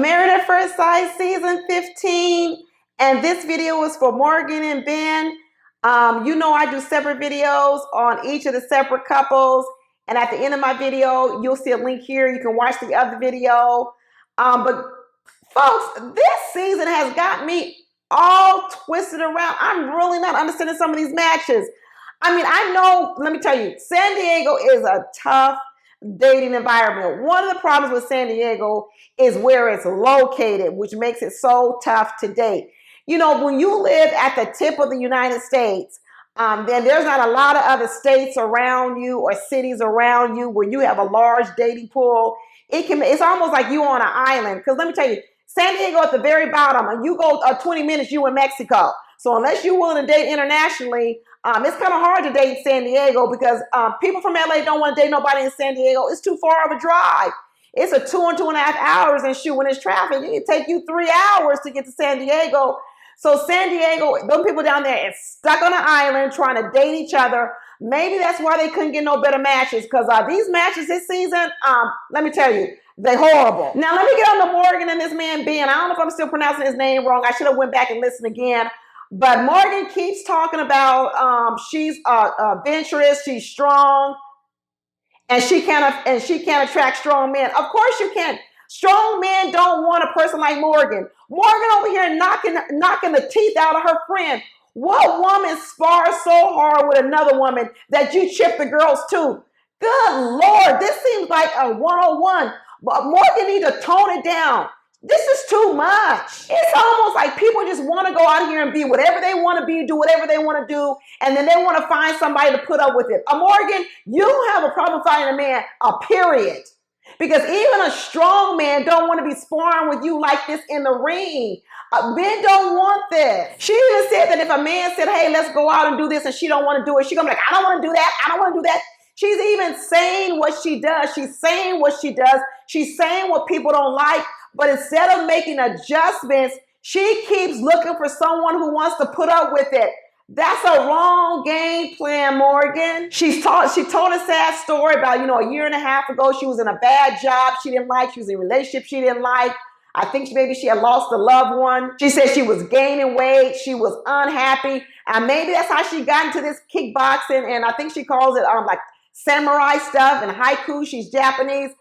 Married at First Sight season 15, and this video is for Morgan and Ben. You know I do separate videos on each of the separate couples, and at the end of my video, you'll see a link here. You can watch the other video. But folks, this season has got me all twisted around. I'm really not understanding some of these matches. I mean, I know, let me tell you, San Diego is a tough dating environment. One of the problems with San Diego is where it's located, which makes it so tough to date. You know, when you live at the tip of the United States, then there's not a lot of other states around you or cities around you where you have a large dating pool. It's almost like you on an island. Because let me tell you, San Diego at the very bottom, and you go 20 minutes, you in Mexico. So unless you're willing to date internationally, it's kind of hard to date in San Diego because people from LA don't want to date nobody in San Diego. It's too far of a drive. It's a 2.5 hours, and shoot, when it's traffic, it can take you 3 hours to get to San Diego. So San Diego, those people down there is stuck on an island trying to date each other. Maybe that's why they couldn't get no better matches, because these matches this season, let me tell you, they're horrible. Now, let me get on to Morgan and this man Ben. I don't know if I'm still pronouncing his name wrong. I should have went back and listened again. But Morgan keeps talking about she's adventurous, she's strong, and she can't attract strong men. Of course you can. Strong men don't want a person like Morgan. Morgan over here knocking the teeth out of her friend. What woman spars so hard with another woman that you chip the girl's tooth? Good Lord, this seems like a 101. But Morgan needs to tone it down. This is too much. It's almost like people just want to go out here and be whatever they want to be, do whatever they want to do, and then they want to find somebody to put up with it. Morgan, you don't have a problem finding a man, period. Because even a strong man don't want to be sparring with you like this in the ring. Men don't want this. She even said that if a man said, hey, let's go out and do this, and she don't want to do it, she's going to be like, I don't want to do that. I don't want to do that. She's even saying what she does. She's saying what she does. She's saying what people don't like. But instead of making adjustments, she keeps looking for someone who wants to put up with it. That's a wrong game plan, Morgan. She told a sad story about, a year and a half ago, she was in a bad job she didn't like. She was in a relationship she didn't like. I think maybe she had lost a loved one. She said she was gaining weight. She was unhappy. And maybe that's how she got into this kickboxing. And I think she calls it like samurai stuff and haiku. She's Japanese.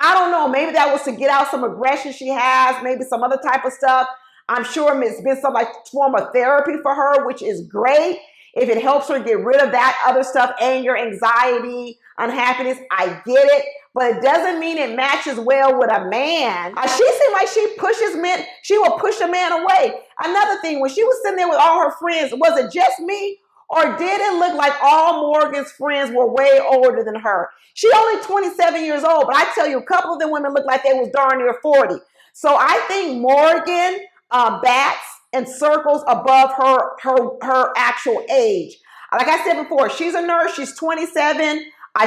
I don't know. Maybe that was to get out some aggression she has. Maybe some other type of stuff. I'm sure it's been some form of therapy for her, which is great. If it helps her get rid of that other stuff, anger, anxiety, unhappiness, I get it. But it doesn't mean it matches well with a man. She seemed like she pushes men. She will push a man away. Another thing, when she was sitting there with all her friends, was it just me? Or did it look like all Morgan's friends were way older than her? She only 27 years old, but I tell you, a couple of the women looked like they was darn near 40. So I think Morgan bats and circles above her actual age. Like I said before, she's a nurse. She's 27.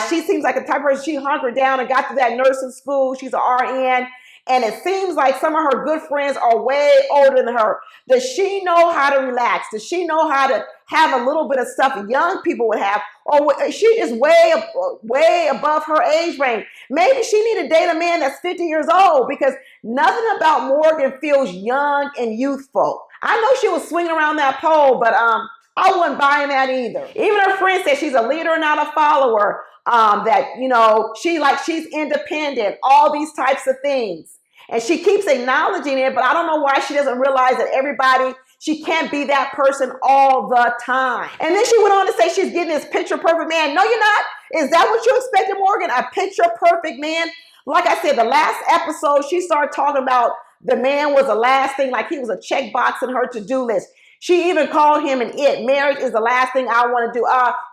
She seems like a type of person. She hunkered down and got to that nursing school. She's an RN. And it seems like some of her good friends are way older than her. Does she know how to relax? Does she know how to have a little bit of stuff young people would have? Or is she just way above her age range? Maybe she need to date a man that's 50 years old, because nothing about Morgan feels young and youthful. I know she was swinging around that pole, but I wasn't buying that either. Even her friend said she's a leader, not a follower. That, she's independent, all these types of things. And she keeps acknowledging it, but I don't know why she doesn't realize that she can't be that person all the time. And then she went on to say she's getting this picture perfect man. No, you're not. Is that what you expected, Morgan? A picture perfect man? Like I said, the last episode, she started talking about the man was the last thing, like he was a checkbox in her to-do list. She even called him an it. Marriage is the last thing I want to do.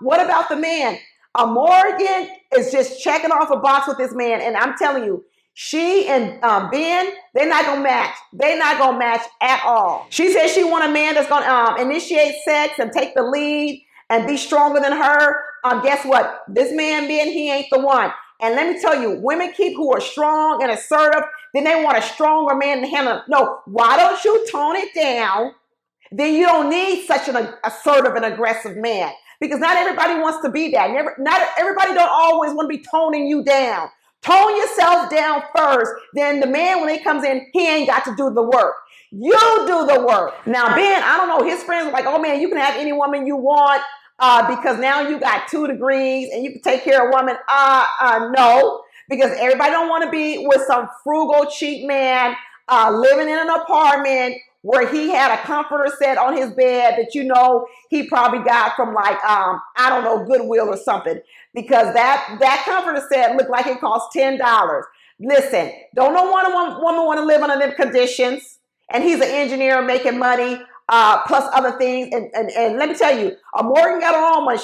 What about the man? Morgan is just checking off a box with this man. And I'm telling you, she and Ben, they're not going to match. They're not going to match at all. She says she wants a man that's going to initiate sex and take the lead and be stronger than her. Guess what? This man, Ben, he ain't the one. And let me tell you, women who are strong and assertive, then they want a stronger man to handle it. No, why don't you tone it down? Then you don't need such an assertive and aggressive man. Because not everybody wants to be that. Not everybody don't always want to be toning you down. Tone yourself down first. Then the man, when he comes in, he ain't got to do the work. You do the work. Now, Ben, I don't know, his friends were like, oh man, you can have any woman you want because now you got 2 degrees and you can take care of a woman. No, because everybody don't want to be with some frugal, cheap man living in an apartment where he had a comforter set on his bed that you know he probably got from like, I don't know, Goodwill or something. Because that comforter set looked like it cost $10. Listen, don't no woman want to live under them conditions. And he's an engineer making money, plus other things. And let me tell you, Morgan got her own money.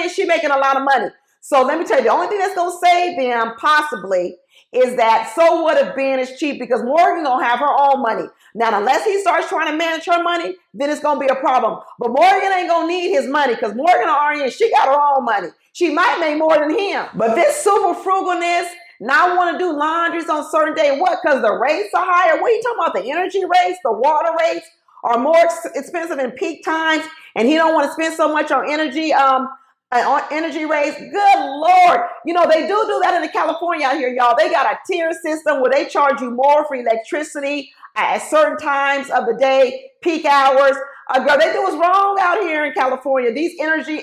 She making a lot of money. So let me tell you, the only thing that's going to save them possibly is that so what if Ben is cheap, because Morgan going to have her own money. Now, unless he starts trying to manage her money, then it's going to be a problem. But Morgan ain't going to need his money because Morgan RN, she got her own money. She might make more than him. But this super frugalness, not want to do laundries on certain day. What? Because the rates are higher? What are you talking about? The energy rates, the water rates are more expensive in peak times, and he don't want to spend so much on energy rates. Good Lord. You know, they do that in California out here, y'all. They got a tier system where they charge you more for electricity at certain times of the day, peak hours. Girl, they do us wrong out here in California. These energy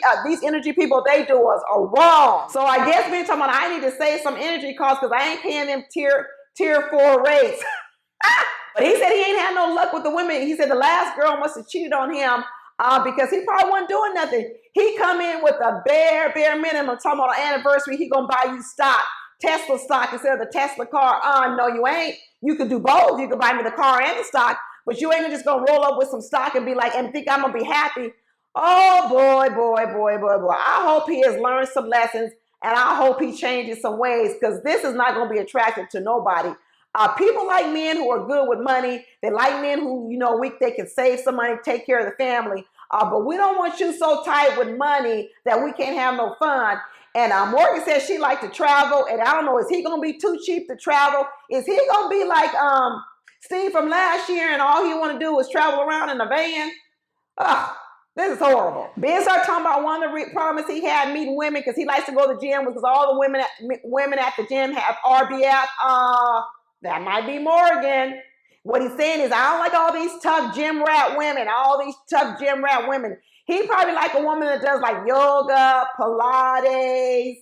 people, they do us are wrong. So I guess being talking about I need to save some energy costs because I ain't paying them tier 4 rates. But he said he ain't had no luck with the women. He said the last girl must have cheated on him because he probably wasn't doing nothing. He come in with a bare minimum, talking about an anniversary, he gonna buy you stock, Tesla stock instead of the Tesla car. No, you ain't. You could do both. You could buy me the car and the stock, but you ain't just gonna roll up with some stock and be like, and think I'm gonna be happy. Oh boy. I hope he has learned some lessons, and I hope he changes some ways, because this is not gonna be attractive to nobody. People like men who are good with money. They like men who, you know, they can save some money, take care of the family. But we don't want you so tight with money that we can't have no fun. And Morgan says she like to travel. And I don't know, is he going to be too cheap to travel? Is he going to be like Steve from last year and all he want to do is travel around in a van? This is horrible. Ben started talking about one of the problems he had meeting women because he likes to go to the gym because all the women at the gym have RBF. That might be Morgan. What he's saying is, I don't like all these tough gym rat women. He probably like a woman that does like yoga, Pilates,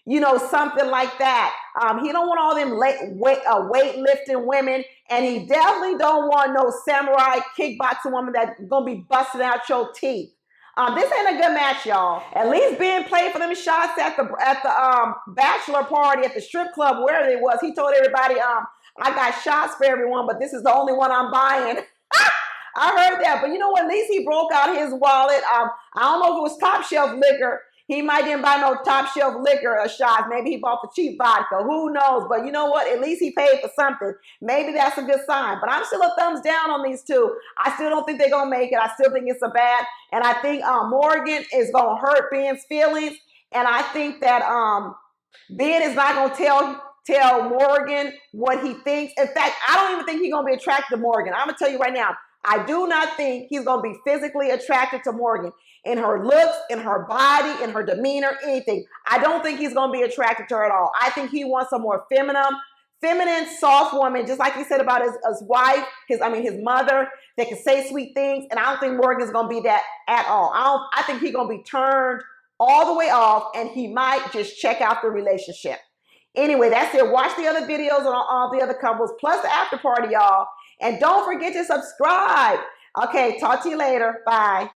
you know, something like that. He don't want all them weightlifting women, and he definitely don't want no samurai kickboxing woman that's gonna be busting out your teeth. This ain't a good match, y'all. At least Ben played for them shots at the bachelor party at the strip club, wherever it was. He told everybody, I got shots for everyone, but this is the only one I'm buying. I heard that, but you know what? At least he broke out his wallet. I don't know if it was top shelf liquor. He might didn't buy no top shelf liquor or shots. Maybe he bought the cheap vodka. Who knows? But you know what? At least he paid for something. Maybe that's a good sign. But I'm still a thumbs down on these two. I still don't think they're going to make it. I still think it's a bad. And I think Morgan is going to hurt Ben's feelings. And I think that Ben is not going to tell Morgan what he thinks. In fact, I don't even think he's going to be attracted to Morgan. I'm going to tell you right now, I do not think he's going to be physically attracted to Morgan. In her looks, in her body, in her demeanor, anything. I don't think he's going to be attracted to her at all. I think he wants a more feminine, soft woman, just like he said about his wife, his mother, that can say sweet things. And I don't think Morgan's going to be that at all. I think he's going to be turned all the way off, and he might just check out the relationship. Anyway, that's it. Watch the other videos on all the other couples, plus the after party, y'all. And don't forget to subscribe. Okay, talk to you later. Bye.